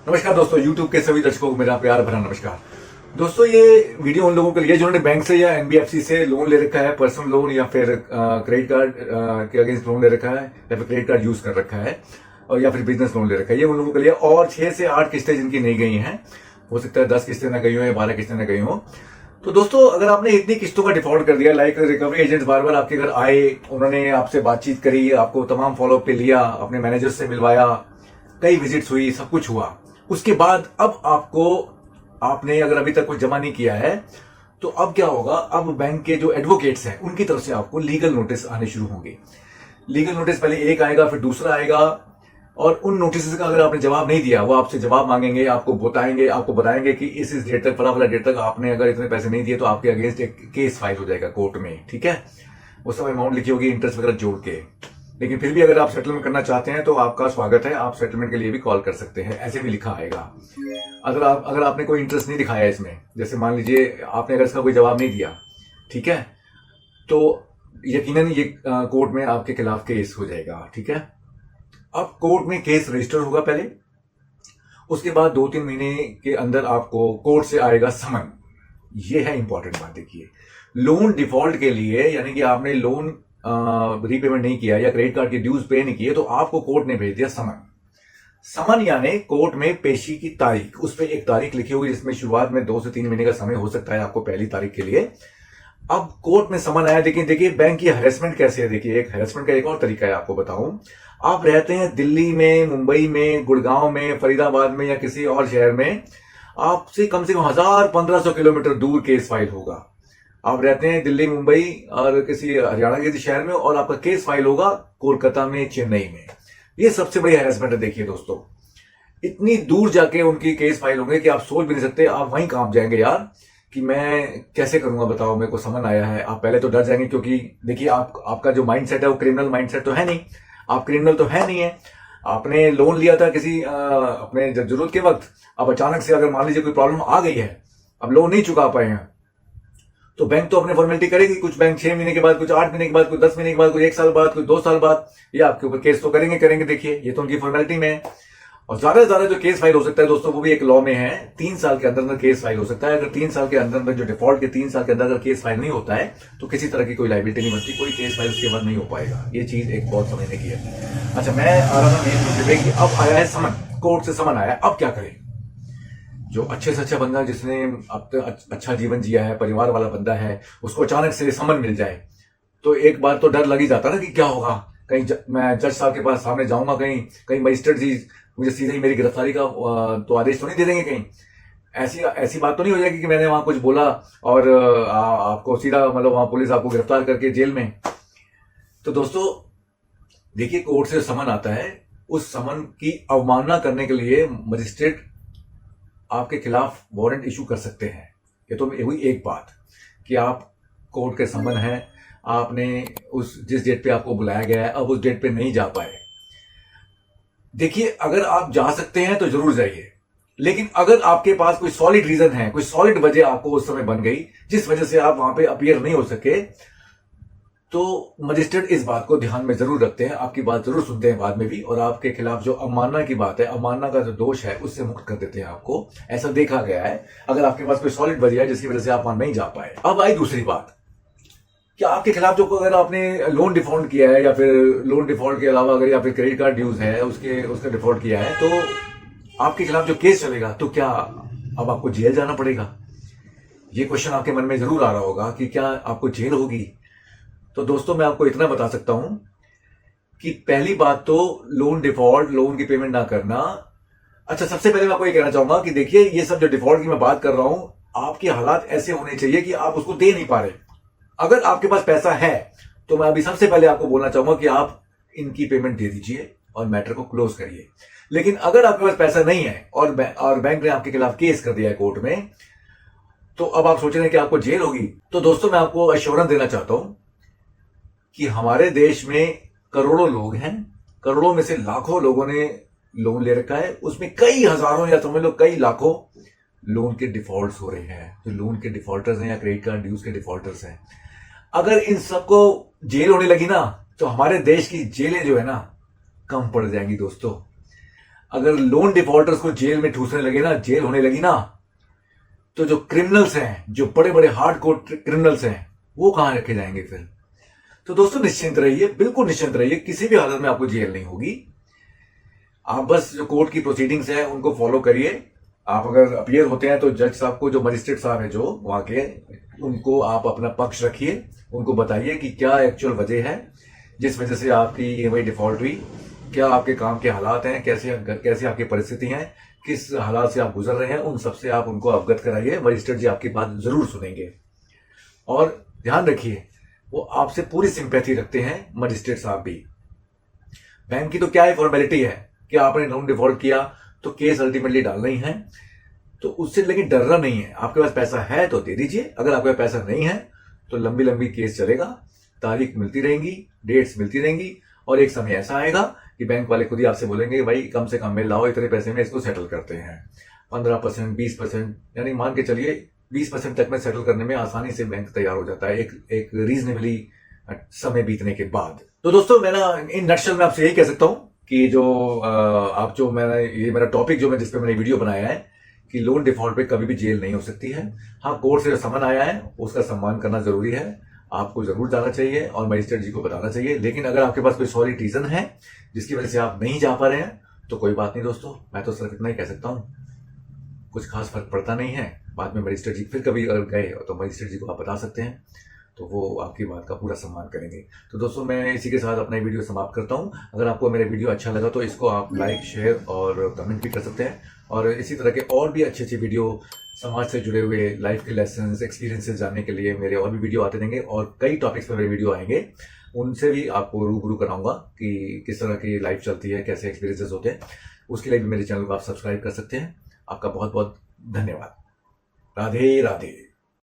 नमस्कार दोस्तों, YouTube के सभी दर्शकों को मेरा प्यार भरा नमस्कार। दोस्तों, ये वीडियो उन लोगों के लिए जिन्होंने बैंक से या एनबीएफसी से लोन ले रखा है, पर्सनल लोन या फिर क्रेडिट कार्ड के अगेंस्ट लोन ले रखा है या फिर क्रेडिट कार्ड यूज कर रखा है और या फिर बिजनेस लोन ले रखा है। ये उन लोगों के लिए, और 6 से 8 किस्तें जिनकी नहीं गई हैं, हो सकता है 10 किस्तें ना गई हो या 12 किस्तें ना गई हो। तो दोस्तों, अगर आपने इतनी किस्तों का डिफॉल्ट कर दिया, लाइक रिकवरी एजेंट्स बार बार आपके घर आए, उन्होंने आपसे बातचीत करी, आपको तमाम फॉलोअप पे लिया, अपने मैनेजर से मिलवाया, कई विजिट्स हुई, सब कुछ हुआ, उसके बाद अब आपने अगर अभी तक कुछ जमा नहीं किया है तो अब क्या होगा? अब बैंक के जो एडवोकेट्स हैं उनकी तरफ से आपको लीगल नोटिस आने शुरू होंगे। लीगल नोटिस पहले एक आएगा, फिर दूसरा आएगा, और उन नोटिस का अगर आपने जवाब नहीं दिया, वो आपसे जवाब मांगेंगे, आपको बताएंगे कि इस डेट तक, फला डेट तक आपने अगर इतने पैसे नहीं दिए तो आपके अगेंस्ट एक केस फाइल हो जाएगा कोर्ट में। ठीक है, उस समय अमाउंट लिखी होगी, इंटरेस्ट वगैरह जोड़ के। लेकिन फिर भी अगर आप सेटलमेंट करना चाहते हैं तो आपका स्वागत है, आप सेटलमेंट के लिए भी कॉल कर सकते हैं, ऐसे भी लिखा आएगा। अगर आपने कोई इंटरेस्ट नहीं दिखाया इसमें, जैसे मान लीजिए आपने अगर इसका कोई जवाब नहीं दिया, ठीक है, तो यकीनन ये कोर्ट में आपके खिलाफ केस हो जाएगा। ठीक है, अब कोर्ट में केस रजिस्टर होगा पहले, उसके बाद 2-3 महीने के अंदर आपको कोर्ट से आएगा समन। ये है इंपॉर्टेंट बात। देखिए, लोन डिफॉल्ट के लिए, यानी कि आपने लोन रीपेमेंट नहीं किया या क्रेडिट कार्ड के ड्यूज पे नहीं किए, तो आपको कोर्ट ने भेज दिया समन। समन यानी कोर्ट में पेशी की तारीख, उस पर एक तारीख लिखी होगी जिसमें शुरुआत में 2 से 3 महीने का समय हो सकता है आपको पहली तारीख के लिए। अब कोर्ट में समन आया। देखिए बैंक की हैरेसमेंट कैसे है। देखिए, एक हैरेसमेंट का एक और तरीका है, आपको बताऊं। आप रहते हैं दिल्ली में, मुंबई में, गुड़गांव में, फरीदाबाद में या किसी और शहर में, आपसे कम से कम 1000-1500 किलोमीटर दूर केस फाइल होगा। आप रहते हैं दिल्ली, मुंबई और किसी हरियाणा के किसी शहर में, और आपका केस फाइल होगा कोलकाता में, चेन्नई में। ये सबसे बड़ी हैरेसमेंट है। देखिए दोस्तों, इतनी दूर जाके उनकी केस फाइल होंगे कि आप सोच भी नहीं सकते। आप वहीं कांप जाएंगे यार कि मैं कैसे करूंगा, बताओ, मेरे को समन आया है। आप पहले तो डर जाएंगे, क्योंकि देखिए आपका जो माइंडसेट है वो क्रिमिनल माइंडसेट तो है नहीं। आप क्रिमिनल तो है नहीं है। आपने लोन लिया था किसी अपने जरूरत के वक्त। अब अचानक से अगर मान लीजिए कोई प्रॉब्लम आ गई है, अब लोन नहीं चुका पाए हैं, तो बैंक तो अपने फॉर्मेलिटी करेगी। कुछ बैंक 6 महीने के बाद, कुछ 8 महीने के बाद, कुछ 10 महीने के बाद, कुछ 1 साल बाद, कुछ 2 साल बाद, ये आपके ऊपर केस तो करेंगे। देखिए, ये तो उनकी फॉर्मेलिटी में है। और ज्यादा से ज्यादा जो केस फाइल हो सकता है दोस्तों, वो भी एक लॉ में है, 3 साल के अंदर केस फाइल हो सकता है। अगर 3 साल के अंदर जो डिफॉल्ट के 3 साल के अंदर अगर केस फाइल नहीं होता है तो किसी तरह की कोई लाइबिलिटी नहीं बनती, कोई केस फाइल उसके बाद नहीं हो पाएगा। ये चीज एक बहुत समझने की है। अच्छा, मैं आ रहा था मेन मुद्दे पे कि अब आया है समन, कोर्ट से समन आया, अब क्या करें? जो अच्छे से अच्छा बंदा, जिसने अब तक अच्छा जीवन जिया है, परिवार वाला बंदा है, उसको अचानक से समन मिल जाए तो एक बार तो डर लग ही जाता ना कि क्या होगा। कहीं मैं जज साहब के पास सामने जाऊंगा, कहीं मजिस्ट्रेट जी मुझे सीधे ही मेरी गिरफ्तारी का तो आदेश तो नहीं दे देंगे। कहीं ऐसी बात तो नहीं हो जाएगी कि मैंने वहां कुछ बोला और आपको सीधा, मतलब वहां पुलिस आपको गिरफ्तार करके जेल में। तो दोस्तों देखिए, कोर्ट से समन आता है, उस समन की अवमानना करने के लिए मजिस्ट्रेट आपके खिलाफ वारंट इशू कर सकते हैं। ये तो हुई एक बात कि आप कोर्ट के समन है, आपने जिस डेट पे आपको बुलाया गया है, अब उस डेट पे नहीं जा पाए। देखिए, अगर आप जा सकते हैं तो जरूर जाइए, लेकिन अगर आपके पास कोई सॉलिड रीजन है, कोई सॉलिड वजह आपको उस समय बन गई जिस वजह से आप वहां पे अपीयर नहीं हो सके, तो मजिस्ट्रेट इस बात को ध्यान में जरूर रखते हैं, आपकी बात जरूर सुनते हैं बाद में भी, और आपके खिलाफ जो अवमानना की बात है, अवमानना का जो दोष है, उससे मुक्त कर देते हैं आपको। ऐसा देखा गया है, अगर आपके पास कोई सॉलिड वजह है जिसकी वजह से आप वहां नहीं जा पाए। अब आई दूसरी बात, क्या आपके खिलाफ जो, अगर आपने लोन डिफॉल्ट किया है या फिर लोन डिफॉल्ट के अलावा अगर या फिर क्रेडिट कार्ड ड्यूज है उसका डिफॉल्ट किया है, तो आपके खिलाफ जो केस चलेगा, तो क्या अब आपको जेल जाना पड़ेगा? ये क्वेश्चन आपके मन में जरूर आ रहा होगा कि क्या आपको जेल होगी। तो दोस्तों, मैं आपको इतना बता सकता हूं कि पहली बात तो लोन डिफॉल्ट, लोन की पेमेंट ना करना। अच्छा, सबसे पहले मैं आपको ये कहना चाहूंगा कि देखिए, ये सब जो डिफॉल्ट की मैं बात कर रहा हूं, आपके हालात ऐसे होने चाहिए कि आप उसको दे नहीं पा रहे। अगर आपके पास पैसा है तो मैं अभी सबसे पहले आपको बोलना चाहूंगा कि आप इनकी पेमेंट दे दीजिए और मैटर को क्लोज करिए। लेकिन अगर आपके पास पैसा नहीं है और बैंक ने आपके खिलाफ केस कर दिया है कोर्ट में, तो अब आप सोच रहे हैं कि आपको जेल होगी। तो दोस्तों, मैं आपको एश्योरेंस देना चाहता हूं कि हमारे देश में करोड़ों लोग हैं, करोड़ों में से लाखों लोगों ने लोन ले रखा है, उसमें कई हजारों या समझ लो कई लाखों लोन के डिफॉल्ट्स हो रहे हैं। जो लोन के डिफॉल्टर्स हैं या क्रेडिट कार्ड ड्यूज के डिफॉल्टर्स हैं, अगर इन सबको जेल होने लगी ना, तो हमारे देश की जेलें जो है ना, कम पड़ जाएंगी दोस्तों। अगर लोन डिफॉल्टर्स को जेल में ठूसने लगे ना, जेल होने लगी ना, तो जो क्रिमिनल्स हैं, जो बड़े बड़े हार्डकोर क्रिमिनल्स हैं, वो कहां रखे जाएंगे फिर। तो दोस्तों निश्चिंत रहिए, बिल्कुल निश्चिंत रहिए, किसी भी हालत में आपको जेल नहीं होगी। आप बस जो कोर्ट की प्रोसीडिंग्स हैं उनको फॉलो करिए। आप अगर अपीयर होते हैं तो जज साहब को, जो मजिस्ट्रेट साहब है जो वहां के, उनको आप अपना पक्ष रखिए, उनको बताइए कि क्या एक्चुअल वजह है जिस वजह से आपकी ईएमआई डिफॉल्ट हुई, क्या आपके काम के हालात हैं, कैसे आपकी परिस्थिति है, किस हालात से आप गुजर रहे हैं, उन सबसे आप उनको अवगत कराइए। मजिस्ट्रेट जी आपकी बात जरूर सुनेंगे। और ध्यान रखिए, वो आपसे पूरी सिंपैथी रखते हैं मजिस्ट्रेट साहब भी। बैंक की तो क्या है, फॉर्मेलिटी है कि आपने लोन डिफॉल्ट किया तो केस अल्टीमेटली डालना ही है, तो उससे लेकिन डरना नहीं है। आपके पास पैसा है तो दे दीजिए, अगर आपके पास पैसा नहीं है तो लंबी लंबी केस चलेगा, तारीख मिलती रहेंगी, डेट्स मिलती रहेंगी, और एक समय ऐसा आएगा कि बैंक वाले खुद ही आपसे बोलेंगे भाई कम से कम में लाओ, इतने पैसे में इसको सेटल करते हैं। 15%, 20%, यानी मान के चलिए 20% तक में सेटल करने में आसानी से बैंक तैयार हो जाता है एक रीजनेबली समय बीतने के बाद। तो दोस्तों मैं ना इन नटशल में आपसे यही कह सकता हूं कि ये मेरा टॉपिक जो मैं जिस पे मैंने वीडियो बनाया है कि लोन डिफॉल्ट पे कभी भी जेल नहीं हो सकती है। हाँ, कोर्ट से जो समन आया है उसका सम्मान करना जरूरी है, आपको जरूर जाना चाहिए और मजिस्ट्रेट जी को बताना चाहिए। लेकिन अगर आपके पास कोई सॉलिड रीजन है जिसकी वजह से आप नहीं जा पा रहे हैं तो कोई बात नहीं दोस्तों, मैं तो सिर्फ इतना ही कह सकता हूं, कुछ खास फर्क पड़ता नहीं है। बाद में मजिस्ट्रेट जी फिर कभी अगर गए तो मजिस्ट्रेट जी को आप बता सकते हैं, तो वो आपकी बात का पूरा सम्मान करेंगे। तो दोस्तों मैं इसी के साथ अपना वीडियो समाप्त करता हूं। अगर आपको मेरा वीडियो अच्छा लगा तो इसको आप लाइक, शेयर और कमेंट भी कर सकते हैं। और इसी तरह के और भी अच्छे अच्छे वीडियो, समाज से जुड़े हुए लाइफ के लेसन, एक्सपीरियंसेस जानने के लिए मेरे और भी वीडियो आते रहेंगे, और कई टॉपिक्स पर मेरे वीडियो आएंगे, उनसे भी आपको रूबरू कराऊंगा कि किस तरह की लाइफ चलती है, कैसे एक्सपीरियंसेस होते हैं। उसके लिए भी मेरे चैनल को आप सब्सक्राइब कर सकते हैं। आपका बहुत बहुत धन्यवाद। राधे राधे।